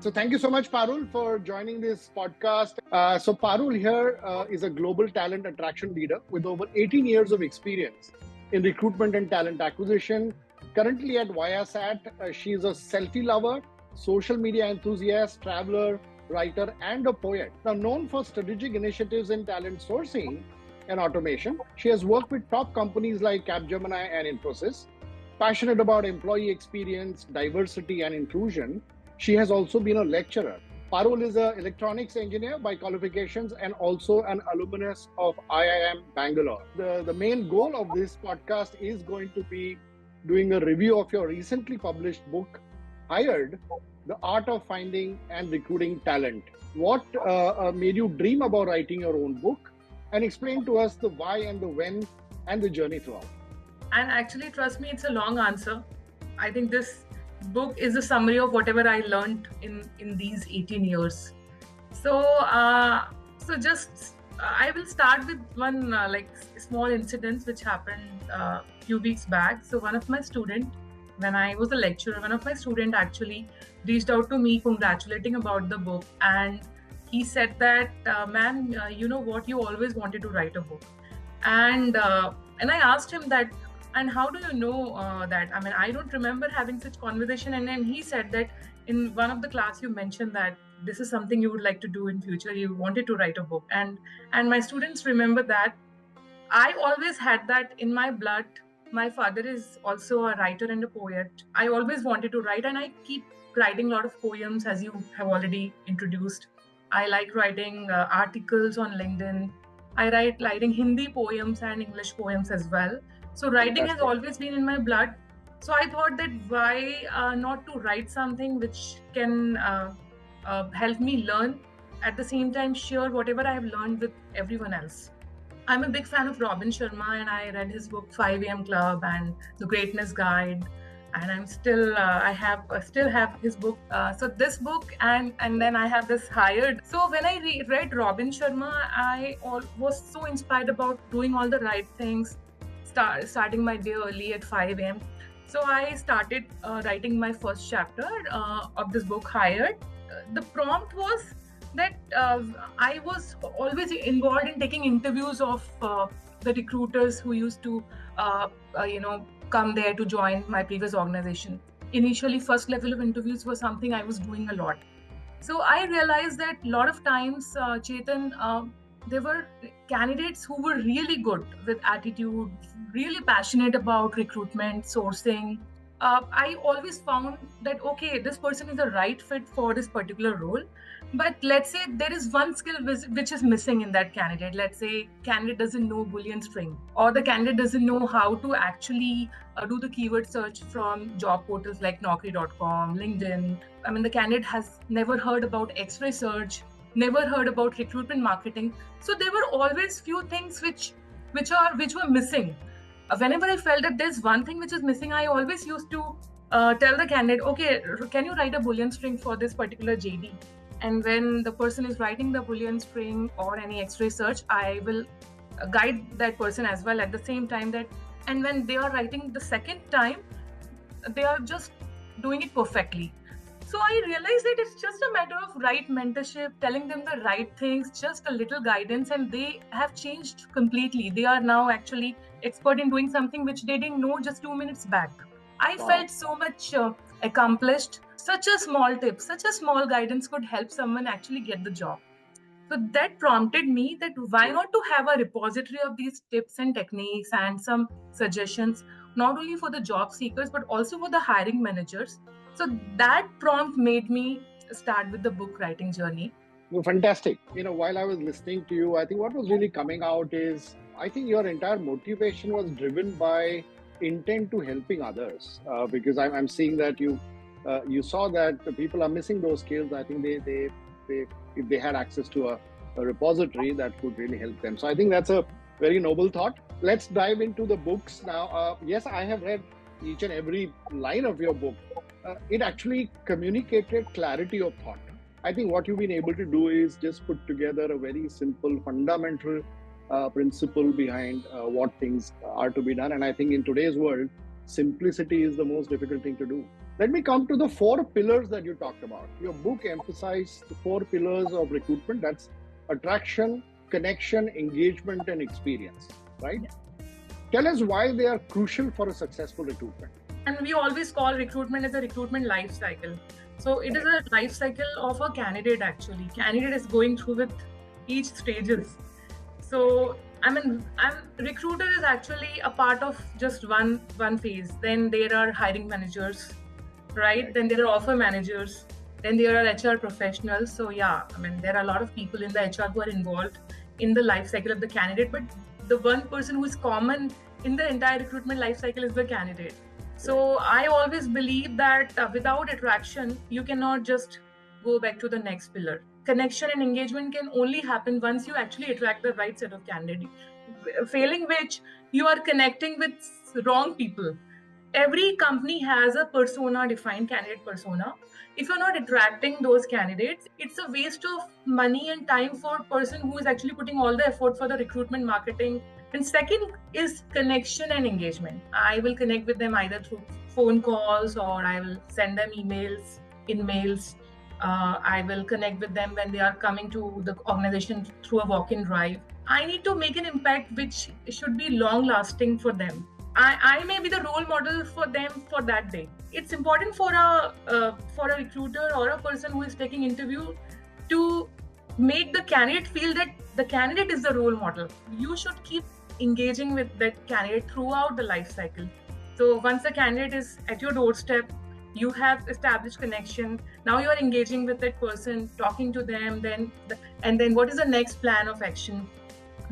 So thank you so much, Parul, for joining this podcast. So Parul here is a global talent attraction leader with over 18 years of experience in recruitment and talent acquisition. Currently at Viasat, she is a selfie lover, social media enthusiast, traveler, writer, and a poet. Now known for strategic initiatives in talent sourcing and automation, she has worked with top companies like Capgemini and Infosys. Passionate about employee experience, diversity, and inclusion, she has also been a lecturer. Parul is an electronics engineer by qualifications and also an alumnus of IIM Bangalore. The main goal of this podcast is going to be doing a review of your recently published book, Hired, The Art of Finding and Recruiting Talent. What made you dream about writing your own book? And explain to us the why and the when and the journey throughout. And actually, trust me, it's a long answer. I think this book is a summary of whatever I learned in these 18 years. So I will start with one small incident which happened a few weeks back. So one of my student, when I was a lecturer, one of my student actually reached out to me congratulating about the book, and he said that, ma'am, you know what, you always wanted to write a book. And I asked him that, and how do you know that? I mean, I don't remember having such conversation. And then he said that in one of the class you mentioned that this is something you would like to do in future. You wanted to write a book. And my students remember that. I always had that in my blood. My father is also a writer and a poet. I always wanted to write, and I keep writing a lot of poems, as you have already introduced. I like writing articles on LinkedIn. I writing Hindi poems and English poems as well. So writing has always been in my blood. So I thought that why not to write something which can help me learn, at the same time share whatever I have learned with everyone else. I'm a big fan of Robin Sharma, and I read his book 5 a.m. Club and The Greatness Guide. And I'm still, I still have his book. So this book, and then I have this Hired. So when I read Robin Sharma, I was so inspired about doing all the right things, starting my day early at 5 a.m. So I started writing my first chapter of this book, Hired. The prompt was that I was always involved in taking interviews of the recruiters who used to, come there to join my previous organization. Initially, first level of interviews was something I was doing a lot. So I realized that a lot of times, Chetan, there were candidates who were really good with attitude, really passionate about recruitment, sourcing. I always found that, okay, this person is the right fit for this particular role. But let's say there is one skill which is missing in that candidate. Let's say candidate doesn't know Boolean string, or the candidate doesn't know how to actually do the keyword search from job portals like Naukri.com, LinkedIn. I mean, the candidate has never heard about X-ray search, never heard about recruitment marketing. So there were always few things which were missing. Whenever I felt that there's one thing which is missing, I always used to tell the candidate, okay, can you write a Boolean string for this particular JD? And when the person is writing the Boolean string or any X-ray search, I will guide that person as well at the same time that, and when they are writing the second time, they are just doing it perfectly. So I realized that it's just a matter of right mentorship, telling them the right things, just a little guidance, and they have changed completely. They are now actually expert in doing something which they didn't know just 2 minutes back. I felt so much accomplished. Such a small tip, such a small guidance could help someone actually get the job. So that prompted me that why not to have a repository of these tips and techniques and some suggestions, not only for the job seekers, but also for the hiring managers. So that prompt made me start with the book writing journey. Well, fantastic. While I was listening to you, I think what was really coming out is, I think your entire motivation was driven by intent to helping others, because I'm seeing that you saw that the people are missing those skills. I think they if they had access to a repository, that could really help them. So I think that's a very noble thought. Let's dive into the books now. Yes, I have read each and every line of your book. It actually communicated clarity of thought. I think what you've been able to do is just put together a very simple, fundamental principle behind what things are to be done. And I think in today's world, simplicity is the most difficult thing to do. Let me come to the 4 pillars that you talked about. Your book emphasized the 4 pillars of recruitment. That's attraction, connection, engagement, and experience, right? Yeah. Tell us why they are crucial for a successful recruitment. And we always call recruitment as a recruitment life cycle. So it is a life cycle of a candidate actually. Candidate is going through with each stages. So recruiter is actually a part of just one phase. Then there are hiring managers, right? Then there are offer managers. Then there are HR professionals. So yeah, there are a lot of people in the HR who are involved in the life cycle of the candidate. But the one person who is common in the entire recruitment life cycle is the candidate. So I always believe that without attraction, you cannot just go back to the next pillar. Connection and engagement can only happen once you actually attract the right set of candidates. Failing which, you are connecting with wrong people. Every company has a persona, defined candidate persona. If you're not attracting those candidates, it's a waste of money and time for a person who is actually putting all the effort for the recruitment, marketing. And second is connection and engagement. I will connect with them either through phone calls or I will send them emails, in mails. I will connect with them when they are coming to the organization through a walk-in drive. I need to make an impact which should be long-lasting for them. I may be the role model for them for that day. It's important for a recruiter or a person who is taking interview to make the candidate feel that the candidate is the role model. You should keep engaging with that candidate throughout the life cycle. So once the candidate is at your doorstep, you have established connection. Now you are engaging with that person, talking to them. Then what is the next plan of action?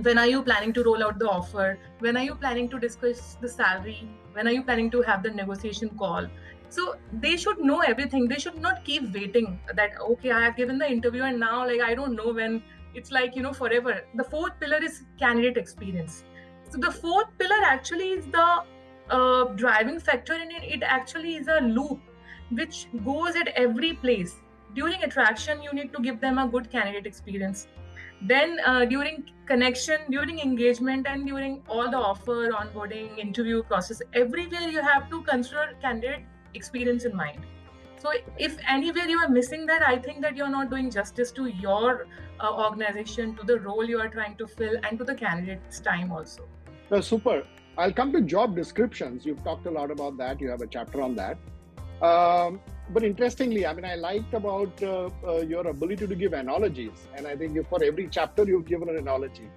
When are you planning to roll out the offer? When are you planning to discuss the salary? When are you planning to have the negotiation call? So they should know everything. They should not keep waiting that, okay, I have given the interview and now I don't know when. It's forever. The 4th pillar is candidate experience. So the 4th pillar actually is the driving factor, and it actually is a loop which goes at every place. During attraction, you need to give them a good candidate experience. Then during connection, during engagement, and during all the offer, onboarding, interview process, everywhere you have to consider candidate experience in mind. So if anywhere you are missing that, I think that you're not doing justice to your organization, to the role you are trying to fill, and to the candidate's time also. Super. I'll come to job descriptions. You've talked a lot about that. You have a chapter on that. But interestingly, I liked about your ability to give analogies. And I think for every chapter, you've given an analogy.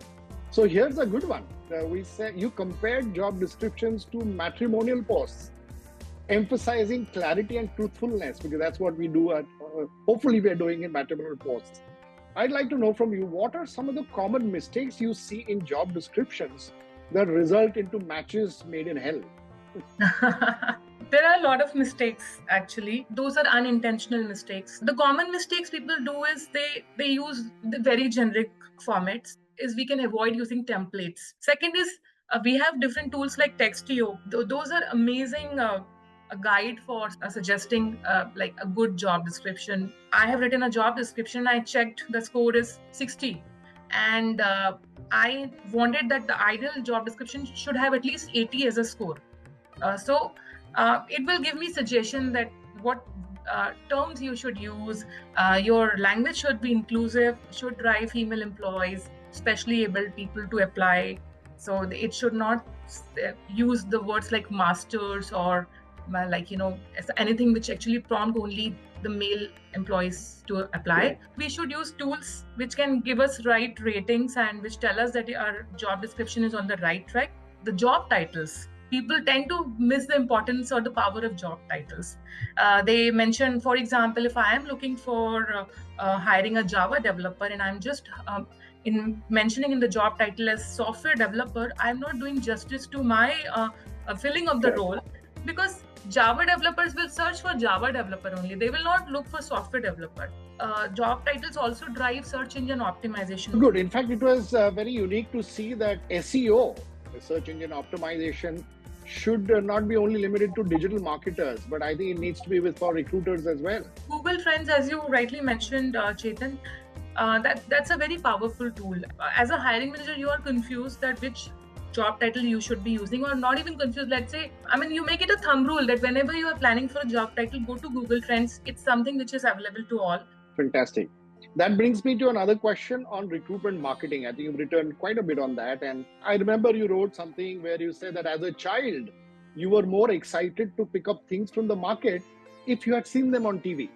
So here's a good one. We said you compared job descriptions to matrimonial posts, emphasizing clarity and truthfulness, because that's what we do hopefully we're doing in matrimonial posts. I'd like to know from you, what are some of the common mistakes you see in job descriptions that result into matches made in hell? There are a lot of mistakes actually. Those are unintentional mistakes. The common mistakes people do is they use the very generic formats. Is we can avoid using templates. Second is we have different tools like Textio. Those are amazing a guide for suggesting like a good job description. I have written a job description. I checked the score is 60, and I wanted that the ideal job description should have at least 80 as a score. So it will give me suggestion that what terms you should use. Your language should be inclusive, should drive female employees, specially able people to apply. So it should not use the words like masters or anything which actually prompt only the male employees to apply. Yeah. We should use tools which can give us right ratings and which tell us that our job description is on the right track. The job titles. People tend to miss the importance or the power of job titles. They mention, for example, if I am looking for hiring a Java developer and I'm just in mentioning in the job title as software developer, I'm not doing justice to my filling of the role, because Java developers will search for Java developer only. They will not look for software developer. Job titles also drive search engine optimization. Good. In fact, it was very unique to see that SEO, search engine optimization, should not be only limited to digital marketers, but I think it needs to be for recruiters as well. Google Trends, as you rightly mentioned, Chetan, that's a very powerful tool. As a hiring manager, you are confused that which job title you should be using, or not even confused. Let's say, I mean, you make it a thumb rule that whenever you are planning for a job title, go to Google Trends. It's something which is available to all. Fantastic. That brings me to another question on recruitment marketing. I think you've written quite a bit on that. And I remember you wrote something where you said that as a child, you were more excited to pick up things from the market if you had seen them on TV.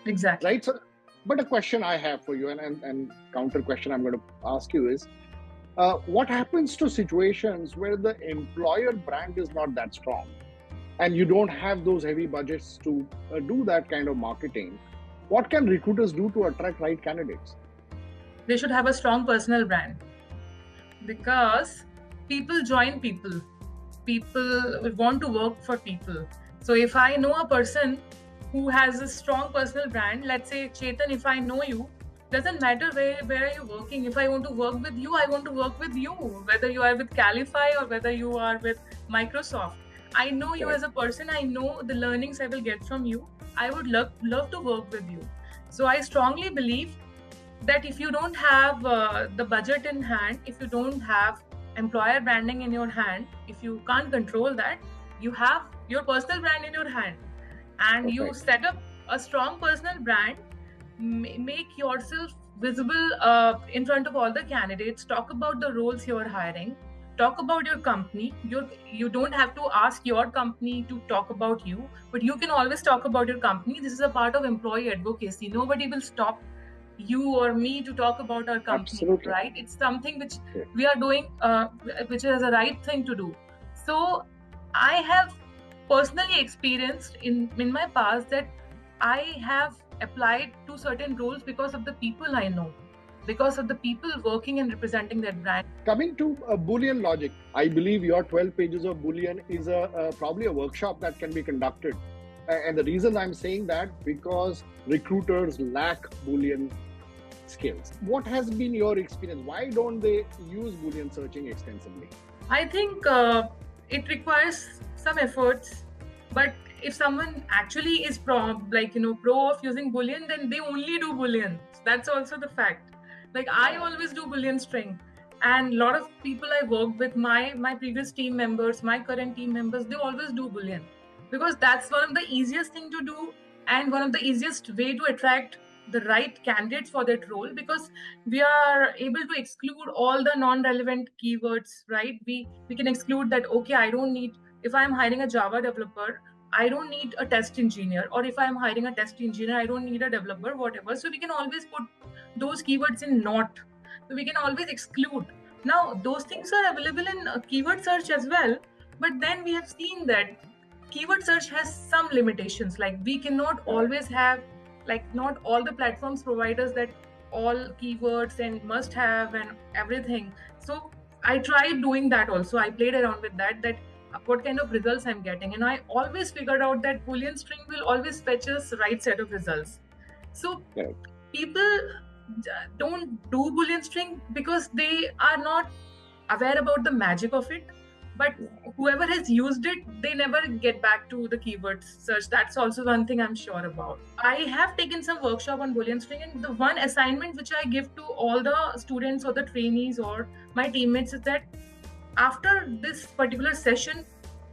Exactly. Right? So, but a question I have for you, and counter question I'm going to ask you is, what happens to situations where the employer brand is not that strong and you don't have those heavy budgets to do that kind of marketing? What can recruiters do to attract right candidates? They should have a strong personal brand, because people join people. People want to work for people. So if I know a person who has a strong personal brand, let's say Chetan, if I know you, doesn't matter where are you working. If I want to work with you, I want to work with you, whether you are with Calify or whether you are with Microsoft. I know you as a person. I know the learnings I will get from you. I would love to work with you. So I strongly believe that if you don't have the budget in hand, if you don't have employer branding in your hand, if you can't control that, you have your personal brand in your hand, and you set up a strong personal brand, make yourself visible in front of all the candidates, talk about the roles you are hiring, talk about your company. You don't have to ask your company to talk about you, but you can always talk about your company. This is a part of employee advocacy. Nobody will stop you or me to talk about our company. Absolutely. Right? It's something which we are doing, which is a right thing to do. So I have personally experienced in my past that I have applied to certain roles because of the people I know, because of the people working and representing that brand. Coming to Boolean logic, I believe your 12 pages of Boolean is probably a workshop that can be conducted. And the reason I'm saying that, because recruiters lack Boolean skills. What has been your experience? Why don't they use Boolean searching extensively? I think it requires some efforts, but if someone actually is pro of using Boolean, then they only do Boolean. That's also the fact. Like, I always do Boolean string, and a lot of people I work with, my previous team members, my current team members, they always do Boolean, because that's one of the easiest thing to do and one of the easiest way to attract the right candidates for that role, because we are able to exclude all the non-relevant keywords, right? We can exclude that, okay, I don't need, if I'm hiring a Java developer, I don't need a test engineer, or if I'm hiring a test engineer, I don't need a developer, whatever. So we can always put those keywords in not. So we can always exclude. Now, those things are available in keyword search as well, but then we have seen that keyword search has some limitations. Like, we cannot always have, like, not all the platforms provide us that all keywords and must have and everything. So I tried doing that also. I played around with that what kind of results I'm getting. And I always figured out that Boolean string will always fetch us right set of results. So people don't do Boolean string because they are not aware about the magic of it. But whoever has used it, they never get back to the keyword search. That's also one thing I'm sure about. I have taken some workshop on Boolean string, and the one assignment which I give to all the students or the trainees or my teammates is that after this particular session,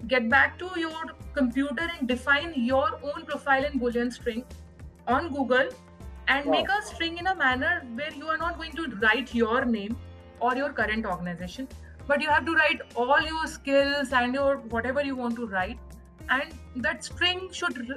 get back to your computer and define your own profile in Boolean string on Google, and make a string in a manner where you are not going to write your name or your current organization, but you have to write all your skills and your whatever you want to write, and that string should give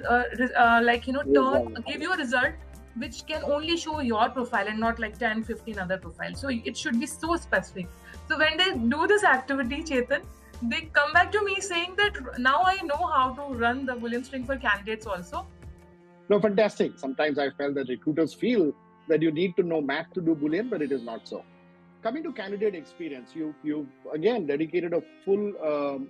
you a result which can only show your profile and not like 10-15 other profiles. So it should be so specific. So when they do this activity, Chetan, they come back to me saying that now I know how to run the Boolean string for candidates also. No, fantastic. Sometimes I felt that recruiters feel that you need to know math to do Boolean, but it is not so. Coming to candidate experience, you again dedicated a full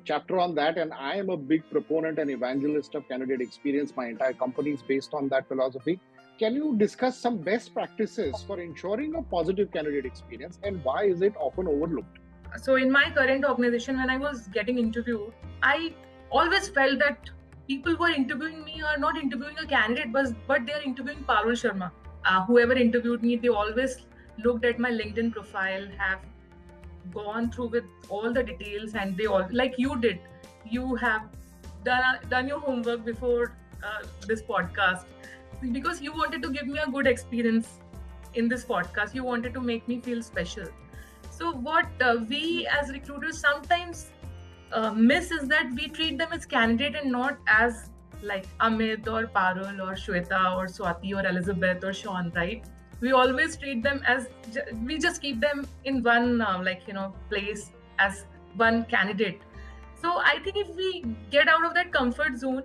chapter on that, and I am a big proponent and evangelist of candidate experience. My entire company is based on that philosophy. Can you discuss some best practices for ensuring a positive candidate experience, and why is it often overlooked? So in my current organization, when I was getting interviewed, I always felt that people who are interviewing me are not interviewing a candidate, but they are interviewing Parul Sharma. Whoever interviewed me, they always looked at my LinkedIn profile, have gone through with all the details, and they all, like you did, you have done your homework before this podcast, because you wanted to give me a good experience in this podcast. You wanted to make me feel special. So what we as recruiters sometimes miss is that we treat them as candidate and not as like Amit or Parul or Shweta or Swati or Elizabeth or Sean, right? We always treat them as, we just keep them in one place as one candidate. So I think if we get out of that comfort zone,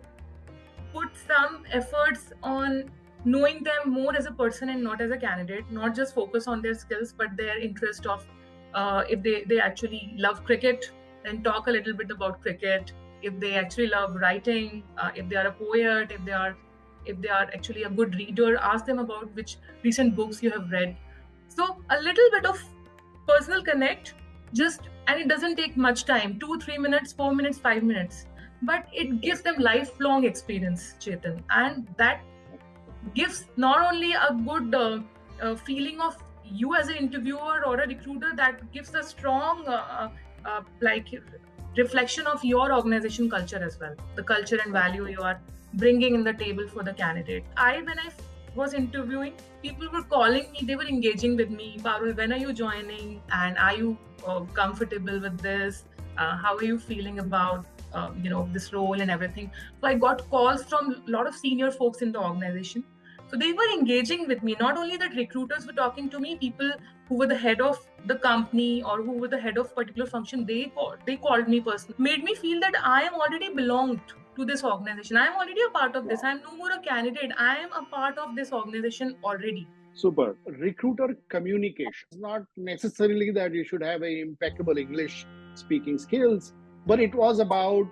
put some efforts on knowing them more as a person and not as a candidate, not just focus on their skills, but their interest of if they actually love cricket, and talk a little bit about cricket. If they actually love writing, if they are a poet, if they are actually a good reader, ask them about which recent books you have read. So a little bit of personal connect, and it doesn't take much time, 2-3 minutes, 4 minutes, 5 minutes, but it gives them lifelong experience, Chetan. And that gives not only a good feeling of you as an interviewer or a recruiter, that gives a strong reflection of your organization culture as well, the culture and value you are bringing in the table for the candidate. When I was interviewing, people were calling me, they were engaging with me. Parul, when are you joining? And are you comfortable with this? How are you feeling about this role and everything? So I got calls from a lot of senior folks in the organization. So they were engaging with me. Not only that recruiters were talking to me, people who were the head of the company or who were the head of particular function, they called me personally, made me feel that I am already belonged to this organization. I am already a part of this. I am no more a candidate. I am a part of this organization already. Super. Recruiter communication. It's not necessarily that you should have a impeccable English speaking skills, but it was about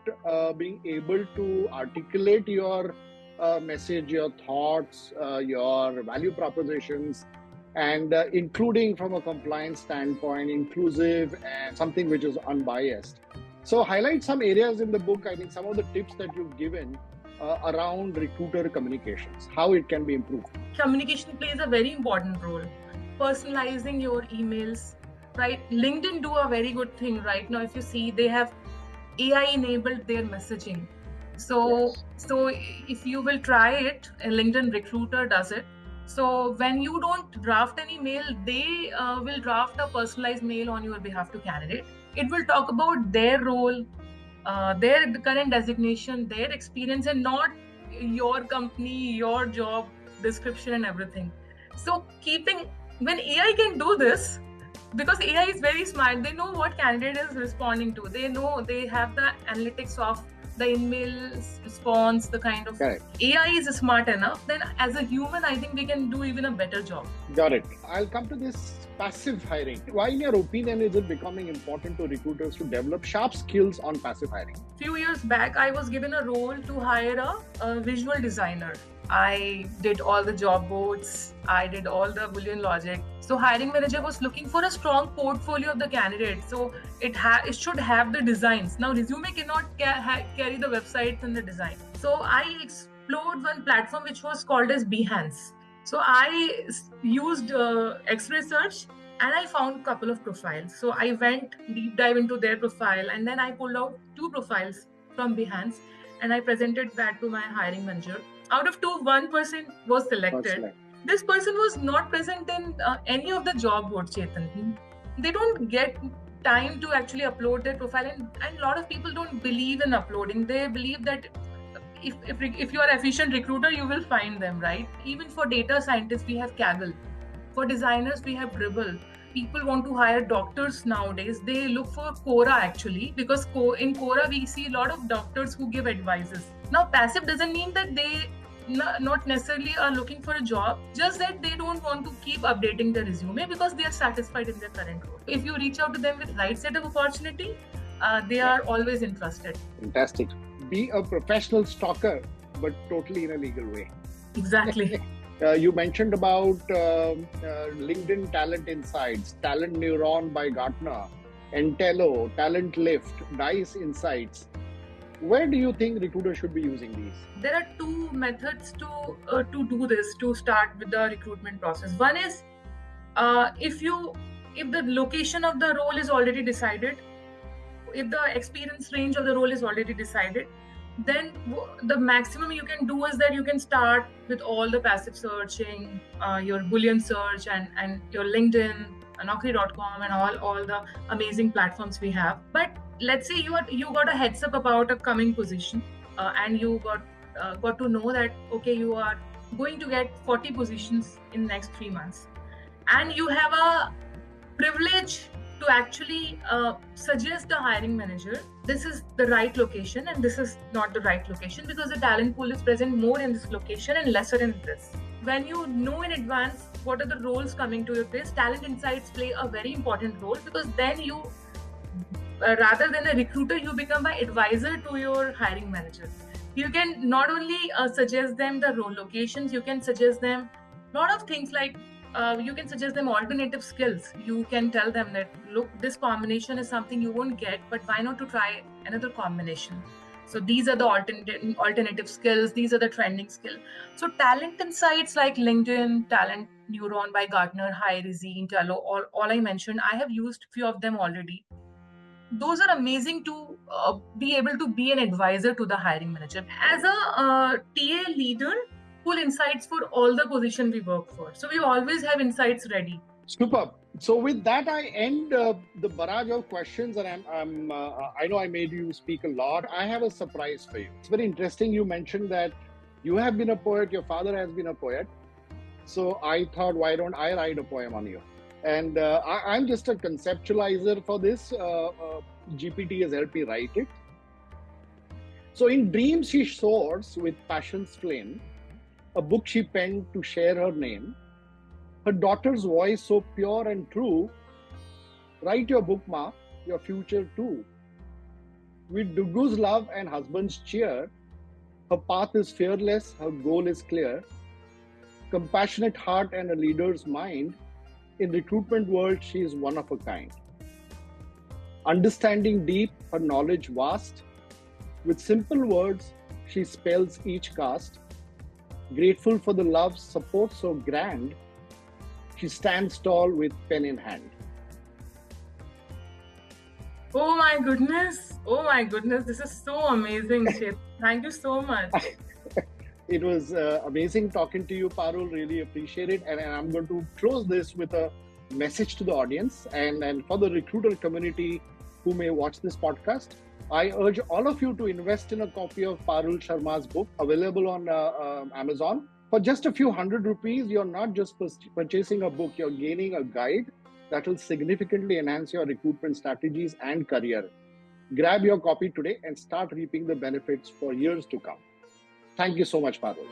being able to articulate your message, your thoughts, your value propositions, and including from a compliance standpoint, inclusive and something which is unbiased. So highlight some areas in the book, I think some of the tips that you've given around recruiter communications, how it can be improved. Communication plays a very important role. Personalizing your emails, right? LinkedIn do a very good thing right now. If you see, they have AI enabled their messaging. So if you will try it, a LinkedIn recruiter does it. So when you don't draft any mail, they will draft a personalized mail on your behalf to candidate. It will talk about their role, their current designation, their experience, and not your company, your job description and everything. So when AI can do this, because AI is very smart, they know what candidate is responding to. They know, they have the analytics of the email response, the kind of Correct. AI is smart enough. Then as a human, I think we can do even a better job. Got it. I'll come to this passive hiring. Why, in your opinion, is it becoming important to recruiters to develop sharp skills on passive hiring? Few years back, I was given a role to hire a visual designer. I did all the job boards. I did all the Boolean logic. So hiring manager was looking for a strong portfolio of the candidate. So it should have the designs. Now resume cannot carry the websites and the design. So I explored one platform which was called as Behance. So I used X-ray search and I found a couple of profiles. So I went deep dive into their profile and then I pulled out 2 profiles from Behance and I presented that to my hiring manager. Out of 2, 1 person was selected. This person was not present in any of the job boards, Chetan. They don't get time to actually upload their profile, and a lot of people don't believe in uploading. They believe that if you are an efficient recruiter, you will find them, right? Even for data scientists, we have Kaggle. For designers, we have Dribbble. People want to hire doctors nowadays. They look for Quora actually, because in Quora, we see a lot of doctors who give advices. Now, passive doesn't mean that they not necessarily are looking for a job, just that they don't want to keep updating their resume because they are satisfied in their current role. If you reach out to them with right set of opportunity, they are always interested. Fantastic. Be a professional stalker, but totally in a legal way. Exactly. You mentioned about LinkedIn Talent Insights, Talent Neuron by Gartner, Entelo, Talent Lift, Dice Insights. Where do you think recruiters should be using these? There are 2 methods to do this, to start with the recruitment process. One is if you if the location of the role is already decided, if the experience range of the role is already decided, then the maximum you can do is that you can start with all the passive searching, your Boolean search, and your LinkedIn, Naukri.com, and all the amazing platforms we have. But let's say you got a heads up about a coming position, and you got to know that okay, you are going to get 40 positions in next 3 months, and you have a privilege to actually suggest the hiring manager this is the right location and this is not the right location, because the talent pool is present more in this location and lesser in this. When you know in advance what are the roles coming to your place, talent insights play a very important role, because then you rather than a recruiter, you become an advisor to your hiring manager. You can not only suggest them the role locations, you can suggest them a lot of things like you can suggest them alternative skills. You can tell them that, look, this combination is something you won't get, but why not to try another combination? So these are the alternative skills. These are the trending skills. So talent insights like LinkedIn, Talent Neuron by Gartner, Hireezy, Intello, all I mentioned, I have used few of them already. Those are amazing to be able to be an advisor to the hiring manager. As a TA leader, pull insights for all the position we work for. So we always have insights ready. Superb. So with that, I end the barrage of questions, and I know I made you speak a lot. I have a surprise for you. It's very interesting. You mentioned that you have been a poet, your father has been a poet. So I thought, why don't I write a poem on you? And I'm just a conceptualizer for this. GPT has helped me write it. So in dreams she soars with passion's flame, a book she penned to share her name. Her daughter's voice so pure and true, write your book, Ma, your future too. With Dugu's love and husband's cheer, her path is fearless, her goal is clear. Compassionate heart and a leader's mind, in recruitment world she is one of a kind. Understanding deep, her knowledge vast, with simple words she spells each cast. Grateful for the love, support so grand, she stands tall with pen in hand. Oh my goodness. Oh my goodness. This is so amazing, Chet. Thank you so much. It was amazing talking to you, Parul. Really appreciate it. And I'm going to close this with a message to the audience and for the recruiter community who may watch this podcast. I urge all of you to invest in a copy of Parul Sharma's book, available on Amazon. For just a few ₹100, you're not just purchasing a book, you're gaining a guide that will significantly enhance your recruitment strategies and career. Grab your copy today and start reaping the benefits for years to come. Thank you so much, Parul.